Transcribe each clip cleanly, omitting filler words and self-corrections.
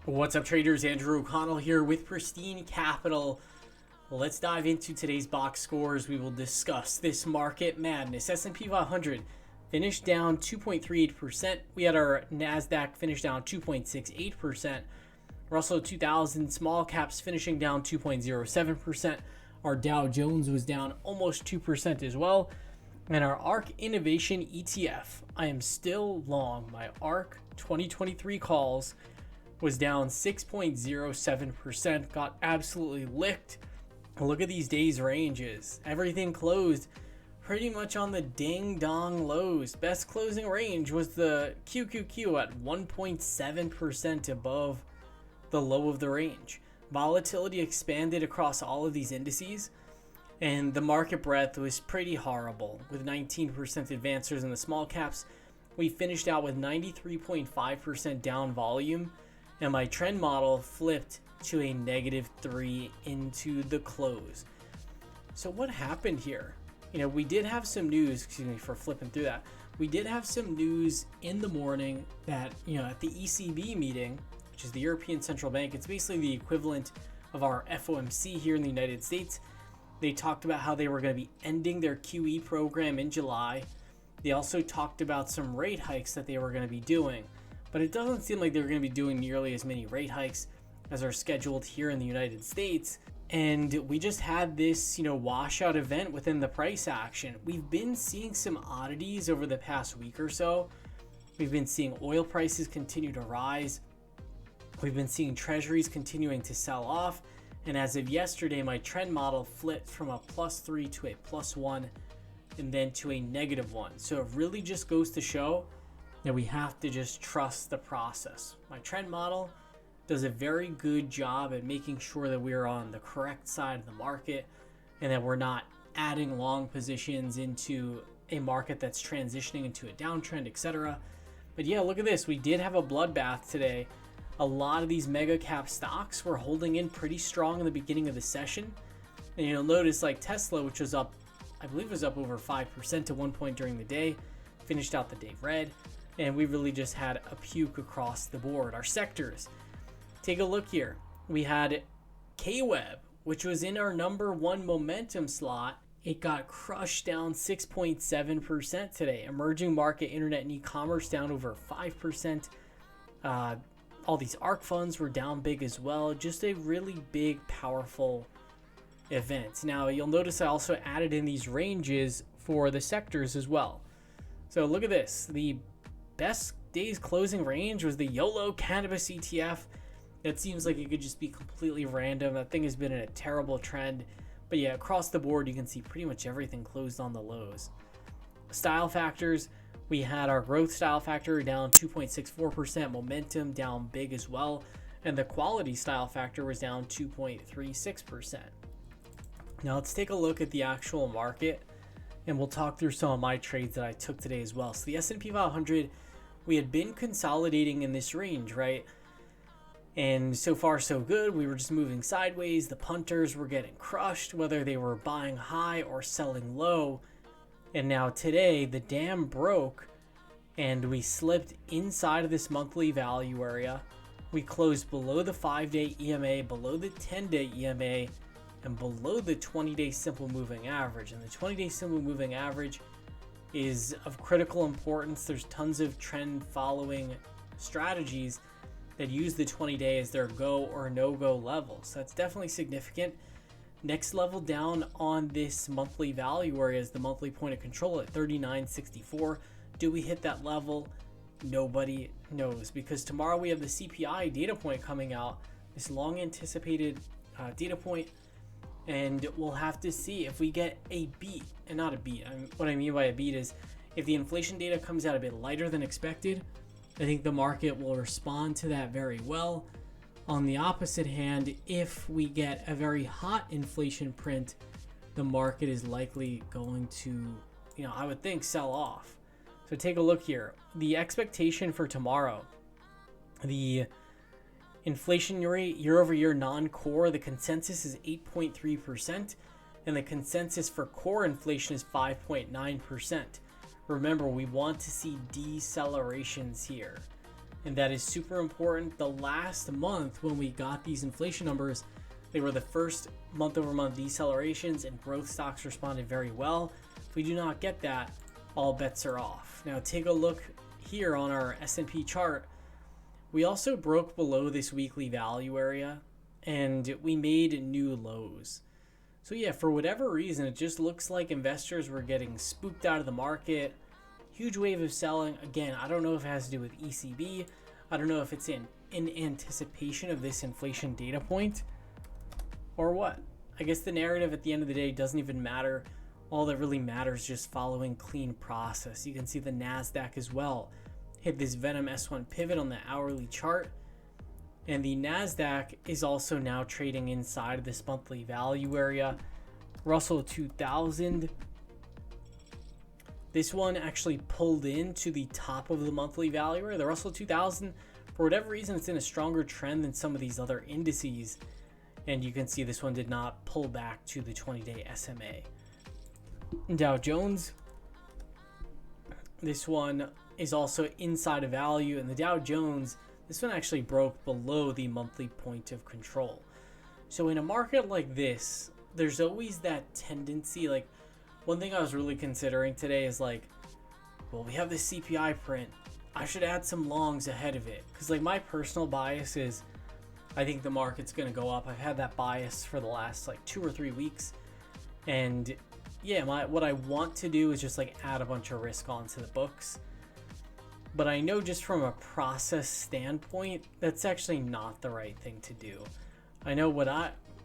What's up, traders? Andrew O'Connell here with Pristine Capital. Let's dive into today's box scores. We will discuss this market madness. S&P 500 finished down 2.38%. We had our NASDAQ finish down 2.68%. Russell 2000 small caps finishing down 2.07%. Our Dow Jones was down almost 2% as well. And our ARK Innovation ETF, I am still long. My ARK 2023 calls was down 6.07%, got absolutely licked. Look at these days ranges. Everything closed pretty much on the ding dong lows. Best closing range was the QQQ at 1.7% above the low of the range. Volatility expanded across all of these indices, and the market breadth was pretty horrible. With 19% advancers in the small caps, we finished out with 93.5% down volume, and my trend model flipped to a -3 into the close. So what happened here? We did have some news, excuse me for flipping through that. We did have some news in the morning that, at the ECB meeting, which is the European Central Bank, it's basically the equivalent of our FOMC here in the United States. They talked about how they were going to be ending their QE program in July. They also talked about some rate hikes that they were going to be doing. But it doesn't seem like they're going to be doing nearly as many rate hikes as are scheduled here in the United States. And we just had this, washout event within the price action. We've been seeing some oddities over the past week or so. We've been seeing oil prices continue to rise. We've been seeing treasuries continuing to sell off. And as of yesterday, my trend model flipped from a +3 to a +1 and then to a -1. So it really just goes to show that we have to just trust the process. My trend model does a very good job at making sure that we are on the correct side of the market and that we're not adding long positions into a market that's transitioning into a downtrend, etc. But yeah, look at this. We did have a bloodbath today. A lot of these mega cap stocks were holding in pretty strong in the beginning of the session. And you'll notice like Tesla, which was up, I believe was up over 5% at one point during the day, finished out the day red. And we really just had a puke across the board. Our sectors, take a look here. We had KWeb, which was in our #1 momentum slot. It got crushed down 6.7% today. Emerging market, internet, and e-commerce down over 5%. All these ARK funds were down big as well. Just a really big, powerful event. Now, you'll notice I also added in these ranges for the sectors as well. So look at this. The best day's closing range was the YOLO Cannabis ETF. It seems like it could just be completely random. That thing has been in a terrible trend. But yeah, across the board, you can see pretty much everything closed on the lows. Style factors, we had our growth style factor down 2.64%, momentum down big as well, and the quality style factor was down 2.36%. Now let's take a look at the actual market, and we'll talk through some of my trades that I took today as well. So the S&P 500, we had been consolidating in this range, right? And so far so good. We were just moving sideways. The punters were getting crushed, whether they were buying high or selling low. And now today, the dam broke and we slipped inside of this monthly value area. We closed below the 5-day EMA, below the 10-day EMA, and below the 20-day simple moving average. And the 20-day simple moving average is of critical importance. There's tons of trend following strategies that use the 20-day as their go or no-go level. So that's definitely significant. Next level down on this monthly value area is the monthly point of control at 39.64. Do we hit that level? Nobody knows, because tomorrow we have the CPI data point coming out, this long anticipated data point, and we'll have to see if we get a beat, and not a beat. What I mean by a beat is if the inflation data comes out a bit lighter than expected, I think the market will respond to that very well. On the opposite hand, if we get a very hot inflation print, the market is likely going to, I would think, sell off. So take a look here. The expectation for tomorrow, the inflation rate year over year non-core, the consensus is 8.3%, and the consensus for core inflation is 5.9%. Remember, we want to see decelerations here. And that is super important. The last month when we got these inflation numbers, they were the first month-over-month decelerations, and growth stocks responded very well. If we do not get that, all bets are off. Now take a look here on our S&P chart. We also broke below this weekly value area, and we made new lows. So yeah, for whatever reason, it just looks like investors were getting spooked out of the market. Huge wave of selling. Again, I don't know if it has to do with ECB. I don't know if it's in anticipation of this inflation data point or what. I guess the narrative at the end of the day doesn't even matter. All that really matters is just following clean process. You can see the NASDAQ as well hit this Venom S1 pivot on the hourly chart. And the NASDAQ is also now trading inside of this monthly value area. Russell 2000. This one actually pulled into the top of the monthly value area. The Russell 2000, for whatever reason, it's in a stronger trend than some of these other indices. And you can see this one did not pull back to the 20-day SMA. Dow Jones, this one is also inside of value. And the Dow Jones, this one actually broke below the monthly point of control. So in a market like this, there's always that tendency. Like, one thing I was really considering today is like, well, we have this CPI print. I should add some longs ahead of it. Because like my personal bias is, I think the market's going to go up. I've had that bias for the last like 2 or 3 weeks. And yeah, what I want to do is just like add a bunch of risk onto the books. But I know just from a process standpoint, that's actually not the right thing to do. I know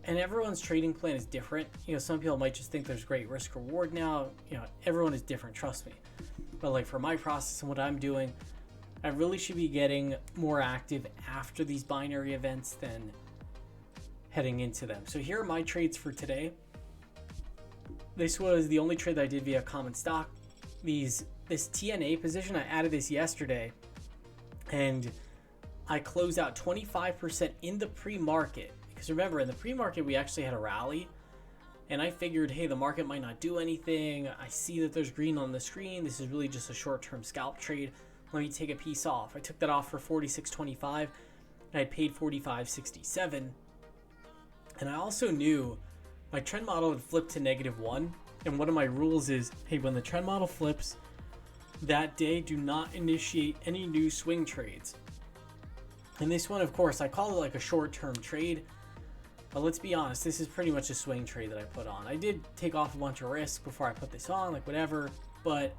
and everyone's trading plan is different. You know, some people might just think there's great risk reward now. You know, everyone is different, trust me. But like for my process and what I'm doing, I really should be getting more active after these binary events than heading into them. So here are my trades for today. This was the only trade that I did via common stock. This TNA position, I added this yesterday, and I closed out 25% in the pre-market. Because remember, in the pre-market, we actually had a rally, and I figured, hey, the market might not do anything. I see that there's green on the screen. This is really just a short-term scalp trade. Let me take a piece off. I took that off for $46.25, and I paid $45.67. And I also knew my trend model had flipped to -1. And one of my rules is, hey, when the trend model flips, that day, do not initiate any new swing trades. And this one, of course, I call it like a short-term trade. But let's be honest, this is pretty much a swing trade that I put on. I did take off a bunch of risk before I put this on, like whatever. But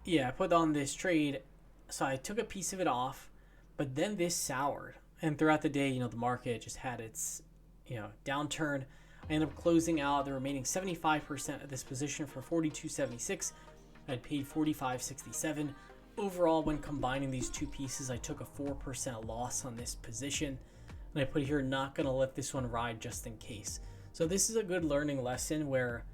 yeah, I put on this trade. So I took a piece of it off, but then this soured. And throughout the day, you know, the market just had its, you know, downturn. I ended up closing out the remaining 75% of this position for $42.76. I'd paid $45.67. Overall, when combining these two pieces, I took a 4% loss on this position. And I put here, not going to let this one ride just in case. So this is a good learning lesson where,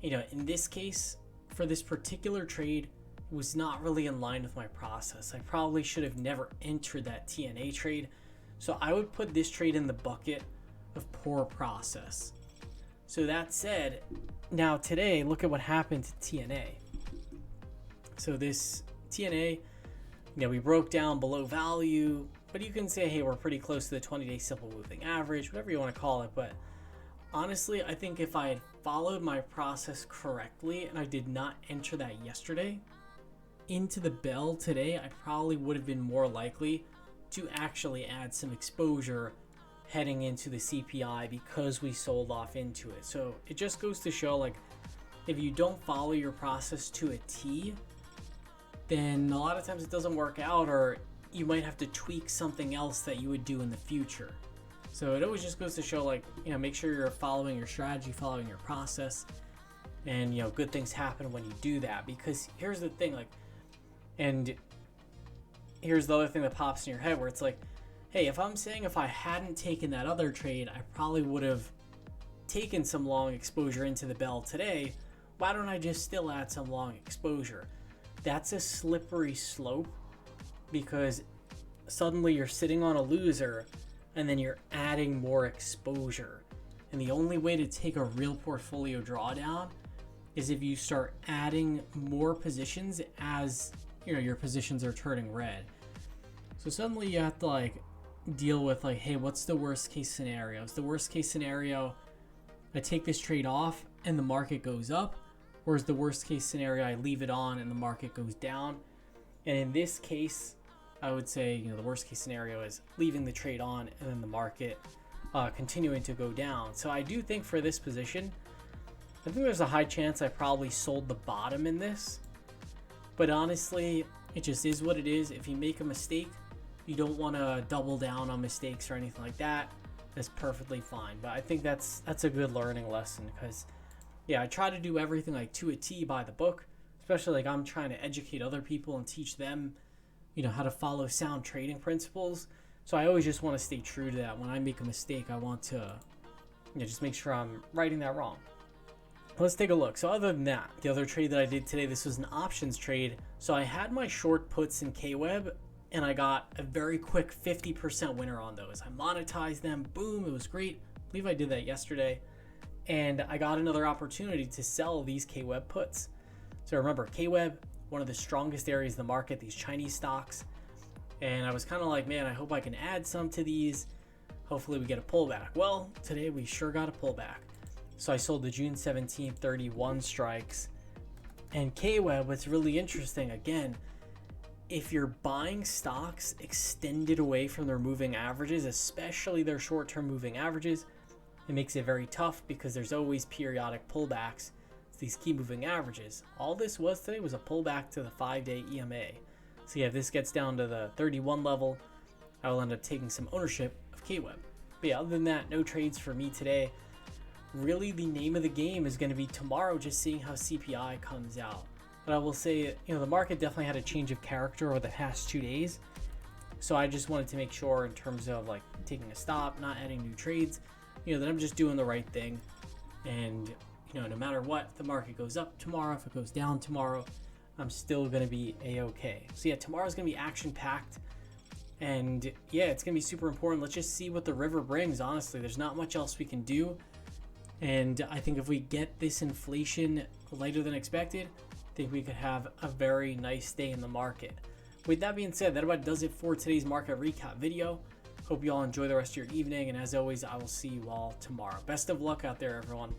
you know, in this case, for this particular trade, it was not really in line with my process. I probably should have never entered that TNA trade. So I would put this trade in the bucket of poor process. So that said, now today, look at what happened to TNA. So this TNA, you know, we broke down below value, but you can say, hey, we're pretty close to the 20-day simple moving average, whatever you want to call it. But honestly, I think if I had followed my process correctly and I did not enter that yesterday into the bell today, I probably would have been more likely to actually add some exposure heading into the CPI because we sold off into it. So it just goes to show, like, if you don't follow your process to a T, then a lot of times it doesn't work out, or you might have to tweak something else that you would do in the future. So it always just goes to show, like, you know, make sure you're following your strategy, following your process, and, you know, good things happen when you do that. Because here's the thing, like, and here's the other thing that pops in your head where it's like, hey, if I'm saying if I hadn't taken that other trade, I probably would have taken some long exposure into the bell today. Why don't I just still add some long exposure? That's a slippery slope, because suddenly you're sitting on a loser and then you're adding more exposure. And the only way to take a real portfolio drawdown is if you start adding more positions as, you know, your positions are turning red. So suddenly you have to like deal with like, hey, what's the worst case scenario? Is the worst case scenario I take this trade off and the market goes up? Or is the worst case scenario I leave it on and the market goes down? And in this case, I would say, the worst case scenario is leaving the trade on and then the market continuing to go down. So I do think for this position, I think there's a high chance I probably sold the bottom in this. But honestly, it just is what it is. If you make a mistake, you don't want to double down on mistakes or anything like that. That's perfectly fine. But I think that's a good learning lesson because, yeah, I try to do everything like to a T by the book, especially like I'm trying to educate other people and teach them, how to follow sound trading principles. So I always just want to stay true to that. When I make a mistake, I want to, just make sure I'm righting that wrong. Let's take a look. So other than that, the other trade that I did today, this was an options trade. So I had my short puts in KWeb and I got a very quick 50% winner on those. I monetized them. Boom. It was great. I believe I did that yesterday. And I got another opportunity to sell these KWeb puts. So remember, KWeb, one of the strongest areas of the market, these Chinese stocks. And I was kind of like, man, I hope I can add some to these. Hopefully we get a pullback. Well, today we sure got a pullback. So I sold the June 17th 31 strikes. And KWeb, what's really interesting, again, if you're buying stocks extended away from their moving averages, especially their short-term moving averages, it makes it very tough because there's always periodic pullbacks to these key moving averages. All this was today was a pullback to the 5-day EMA. So yeah, if this gets down to the 31 level, I will end up taking some ownership of KWeb. But yeah, other than that, no trades for me today. Really, the name of the game is going to be tomorrow, just seeing how CPI comes out. But I will say, the market definitely had a change of character over the past 2 days. So I just wanted to make sure in terms of like taking a stop, not adding new trades, that I'm just doing the right thing. And, no matter what, if the market goes up tomorrow, if it goes down tomorrow, I'm still going to be A-okay. So yeah, tomorrow's going to be action-packed. And yeah, it's going to be super important. Let's just see what the river brings, honestly. There's not much else we can do. And I think if we get this inflation later than expected, I think we could have a very nice day in the market. With that being said, that about does it for today's market recap video. Hope you all enjoy the rest of your evening. And as always, I will see you all tomorrow. Best of luck out there, everyone.